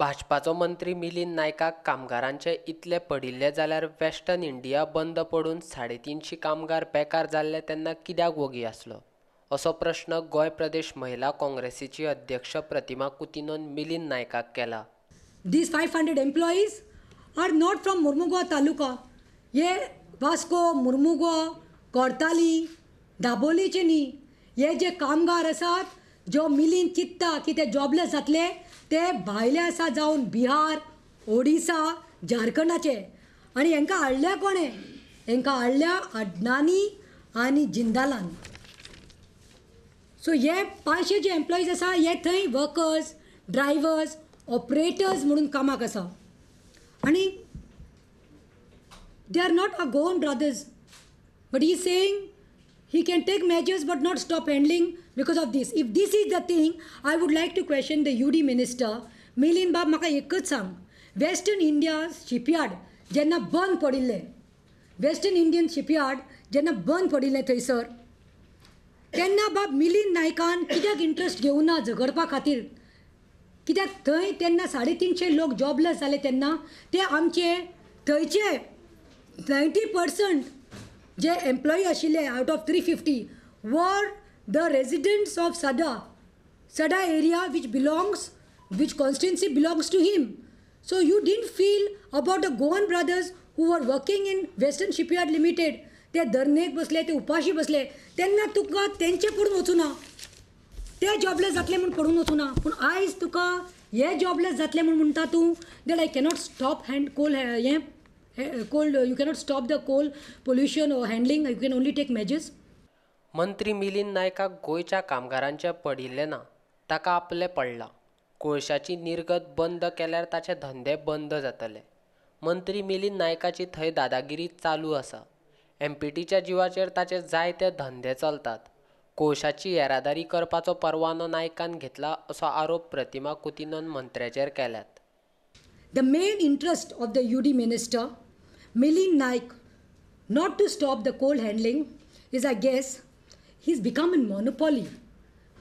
भाजपाचो मंत्री मिलिंद नायकाक कामगारांचे इतले पडिल्ले जाल्यार वेस्टर्न इंडिया बंद पडून 350 कामगार बेकार जाल्ले तेन्ना कित्याक वगी आसलो असो प्रश्न गोंय प्रदेश महिला काँग्रेसीची अध्यक्ष प्रतिमा कुतिनोन मिलिंद नायकाक केला. These 500 employees are not from Mormugao तालुका. ये वास्को, मुर्मुगांव, कोर्ताली, दाबोलीचे न्ही. हे जे कामगार आसात जो मिलीन चित्ता की ते जॉबलेस जातले ते भायले आसा जावन बिहार, ओडिसा, झारखंडाचे. आनी हांकां हाडल्या कोणे? हांकां हाडल्या अडनानी आनी जिंदालान. सो हे 500 जे एम्प्लॉईज आसा हे थंय वर्कर्स, ड्रायवर्स, ऑपरेटर्स म्हणून कामाक आसा. आनी they are not our Goan brothers, but he is saying he can take measures but not stop handling because of this. If this is the thing, I would like to question the UD minister. Milind बाब म्हाका एकच सांग, western India shipyard जेन्ना बंद पडिल्ले, western Indian shipyard जेन्ना बंद पडिल्ले थंयसर तेन्ना बाब मिलिंद नायकान कित्याक इंट्रस्ट घेवना झगडपा खातीर? कित्याक थंय तेन्ना 350 लोक जॉबलेस जाले तेन्ना ते आमचे थंयचे 90% जे एम्प्लॉई आशिल्ले out of 350 were the residents of सडा area which constituency belongs to him. So you didn't feel about the Goan brothers who were working in Western Shipyard Limited. ते धरणेक बसले, ते उपाशी बसले तेन्ना तुका तेंचे पडून वचूं ना, ते जॉबलेस जातले म्हणून पडून वचूं ना. पूण आयज तुका हे जॉबलेस जातले म्हणून म्हणटा तूं that I cannot stop you cannot stop the coal pollution or handling, you can only take measures. मंत्री मिलिंद नायकाक गोंयच्या कामगारांचे पडिल्ले ना, ताका आपले पडला. कोळशाची निर्गत बंद केल्यार ताचे धंदे बंद जातले. मंत्री मिलिंद नायकाची थंय दादागिरी चालू आसा. एमपीटीच्या जिवाचेर ताचे जायते धंदे चलतात. कोळशाची येरादारी करपाचो परवानो नायकान घेतला असो आरोप प्रतिमा कुतिनोन मंत्र्याचेर केल्यात. The main interest of the UD minister, Milind Naik, not to stop the coal handling is, I guess, he's become a monopoly.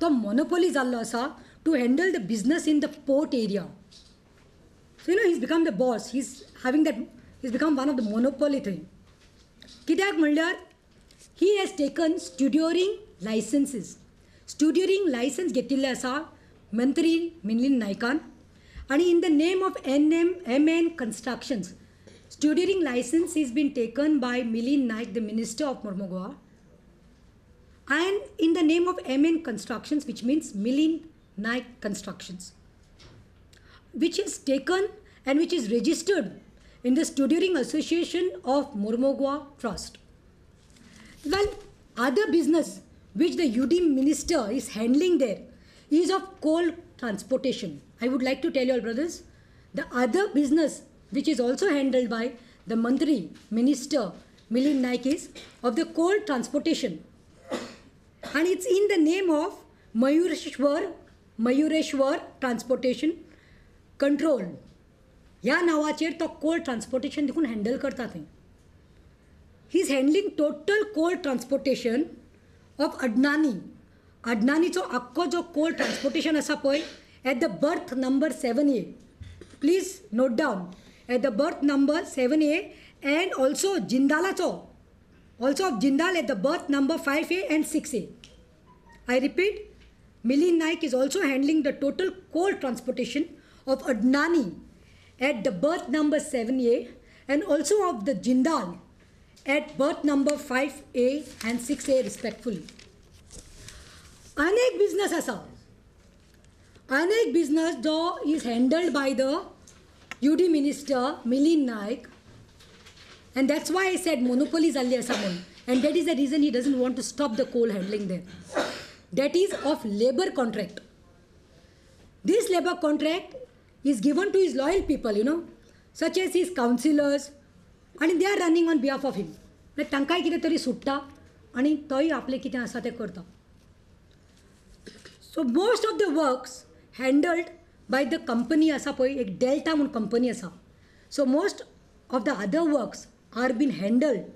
तो monopoly जाल्लो आसा to handle the business in the port area. So he's become the boss. He's become one of the monopoly thing. कित्याक म्हणल्यार he has taken studioring licenses. Studioring license घेतिल्ले आसा मंत्री मिलिंद नायकान. And in the name of MN Constructions, studioring license has been taken by Milind Naik, the Minister of Mormugao, and in the name of MN Constructions, which means Milind Naik Constructions, which is taken and which is registered in the Studioring Association of Mormugao Trust. Well, other business which the UD Minister is handling there is of coal transportation. I would like to tell you all, brothers, the other business which is also handled by the Mantri Minister Milind Naik is of the coal transportation, and it's in the name of Mayureshwar Transportation Control. ह्या नावाचेर तो Coal transportation देखून handle करता थंय. He is handling total coal transportation of अडनानीचो आख्खो जो Coal transportation आसा पळय at the berth number 7A. Please note down at the berth number 7A, and also Jindalacho, also of Jindal at the berth number 5A and 6A. I repeat, Milind Naik is also handling the total coal transportation of Adnani at the berth number 7A and also of the Jindal at berth number 5A and 6A respectfully. अनेक business आसा. अनेक business जो is handled by the UD minister Milind Naik, and that's why I said monopoly जाल्ली आसा म्हणून, and that is the reason he doesn't want to stop the coal handling there. That is of labor contract. This labor contract is given to his loyal people, such as his councillors, and they are running on behalf of him. तांकांय कितें तरी सुट्टा आनी तोय आपलें कितें आसा तें करता. So most of the works handled by the company आसा पळय, एक डेल्टा म्हणून कंपनी आसा. So most of the other works are been handled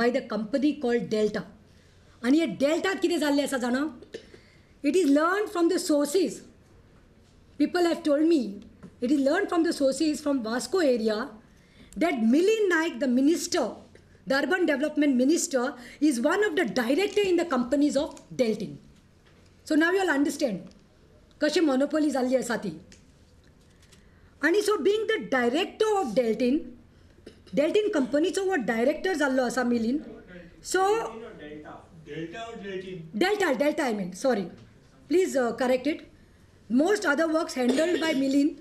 by the company called Delta. आनी हे डेल्टात कितें जाल्लें आसा जाणा? It is learned from the sources. People have told me it is learned from the sources from Vasco area that Milind Naik, the minister, the urban development minister, is one of the director in the companies of Deltin. So now you all understand कशी monopoly जाल्ली आसा ती. आणि so being the director of Deltin कंपनीचो वो director जाल्लो आसा Milind. So Delta I mean, sorry. Please correct it. Most other works handled by Milind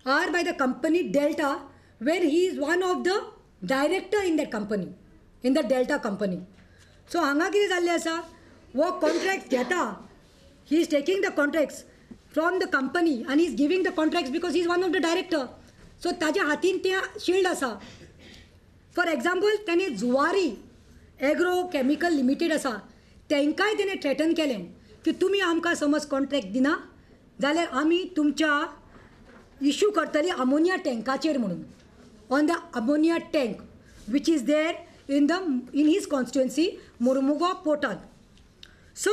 are by the company Delta, where he is one of the director in that company, in the Delta company. So हांगा कितें जाल्लें आसा, वो contract घेता. He is taking the contracts from the company and he is giving the contracts because he is one of the director. So ताज्या हातीन तें shield आसा. For example, ताणे जुवारी एग्रो केमिकल लिमिटेड आसा तेंकाय तेणें थ्रेटन केलें की तुमी आमकां समज कॉन्ट्रॅक्ट दिना जाल्यार आमी तुमच्या इश्यू करतली अमोनिया टँकाचेर म्हणून on the ammonia tank which is there in his constituency Mormugao पोर्टान. So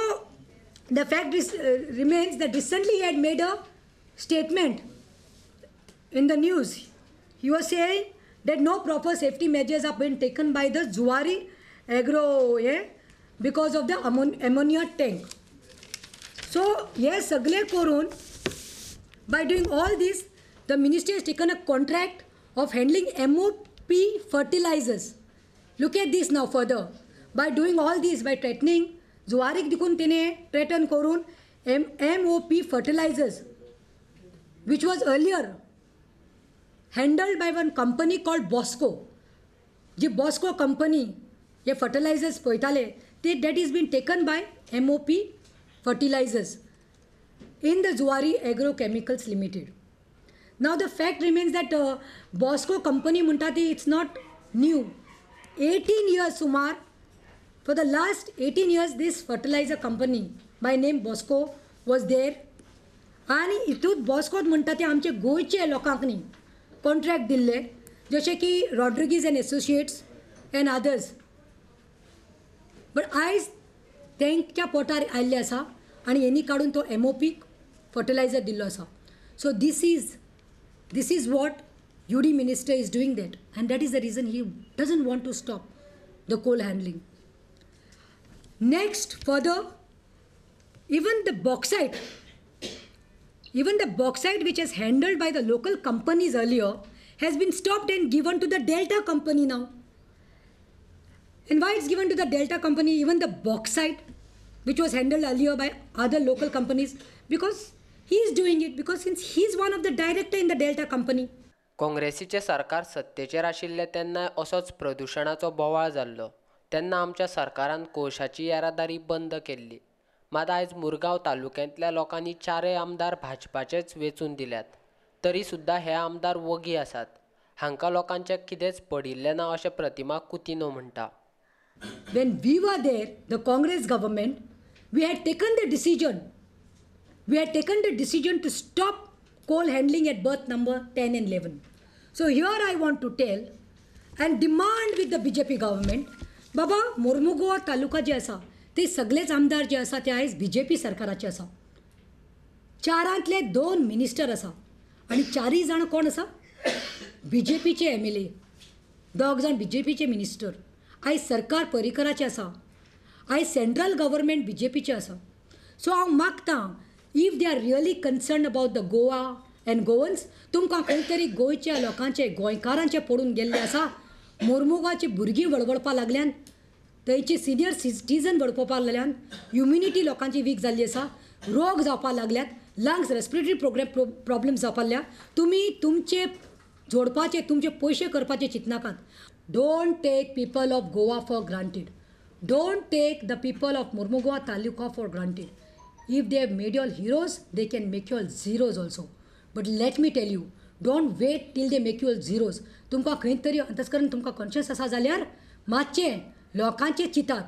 the fact remains that recently he had made a statement in the news. He was saying that no proper safety measures have been taken by the Zuari Agro because of the ammonia tank. So yes, sagle korun, by doing all this, the ministry has taken a contract of handling MOP fertilizers. Look at this now further. By doing all this, by threatening, Zuarik dikun tene threaten korun MOP fertilizers, which was earlier handled by one company called Bosco. G Bosco company ये fertilizers पळयताले ते that is been taken by MOP fertilizers in the Zuari Agrochemicals Limited. Now the fact remains that Bosco company म्हणटा ती it's not new. 18 years सुमार, for the last 18 years this fertilizer company by name Bosco was there. आणि हितूंत बॉस्कोत म्हणटा ते आमचे गोंयचे लोकांक न्ही कॉन्ट्रॅक्ट दिल्ले जशें की Rodrigues end associates end others. But आयज तेंच्या पोटार आयिल्ले आसा आनी हेणी काडून तो MOP फर्टिलायझर दिल्लो आसा. So this is what UD minister is doing that and that is the reason he doesn't want to stop the coal handling. Next further, even the bauxite which is handled by the local companies earlier has been stopped and given to the Delta company now. And why it's given to the Delta company, even the bauxite which was handled earlier by other local companies? Because he is doing it, because since he is one of the director in the Delta company. काँग्रेसीचे सरकार सत्तेचेर आशिल्ले तेन्ना असोच प्रदुशणाचो बोवाळ जाल्लो. तेन्ना आमच्या सरकारान कोळशाची येरादारी बंद केल्ली. मात आयज मुरगांव तालुक्यांतल्या लोकांनी चारय आमदार भाजपाचेच वेचून दिल्यात. तरी सुद्दां हे आमदार वगी आसात. हांकां लोकांचें कितेंच पडिल्लें ना अशें प्रतिमा कुतिनो म्हणटा. When we were there, the Congress government, we had taken the decision to stop coal handling at berth number 10 and 11. So here I want to tell and demand with the BJP government, बाबा मुर्मुगांव तालुका जे आसा ते सगळेच आमदार जे आसा ते आयज BJP सरकाराचे आसा. चारांतले 2 मिनिस्टर आसा आनी 4 जाण कोण आसा, BJPचे MLA, 2 जाण BJPचे मिनिस्टर. आयज सरकार पर्रीकराचें आसा, आयज सेंट्रल गव्हर्मेंट BJPचें आसा. सो हांव मागतां, if they are really concern about the Goa end Goans, तुमकां खंय तरी गोंयच्या लोकांचे गोंयकारांचे पडून गेल्ले आसा. मुर्मुगांवची भुरगीं वळवळपा लागल्यान, थंयचे सिनियर सिटीजन वळपवपाक लागल्यान, इम्युनिटी लोकांची वीक जाल्ली आसा, रोग जावपाक लागल्यात, लंग्स रेस्पिरेटरी प्रॉब्लेम्स जावपाक लागल्या. तुमी तुमचे जोडपाचे, तुमचे पयशे करपाचे चिंतनाकात. Don't take people of Goa for granted. Don't take the people of Mormugao taluka for granted. If they have made you all heroes, they can make you all zeros also. But let me tell you, don't wait till they make you all zeros. तुमकां खंय तरी अंतस्करण तुमकां conscious आसा जाल्यार मातशें लोकांचे चिंतात.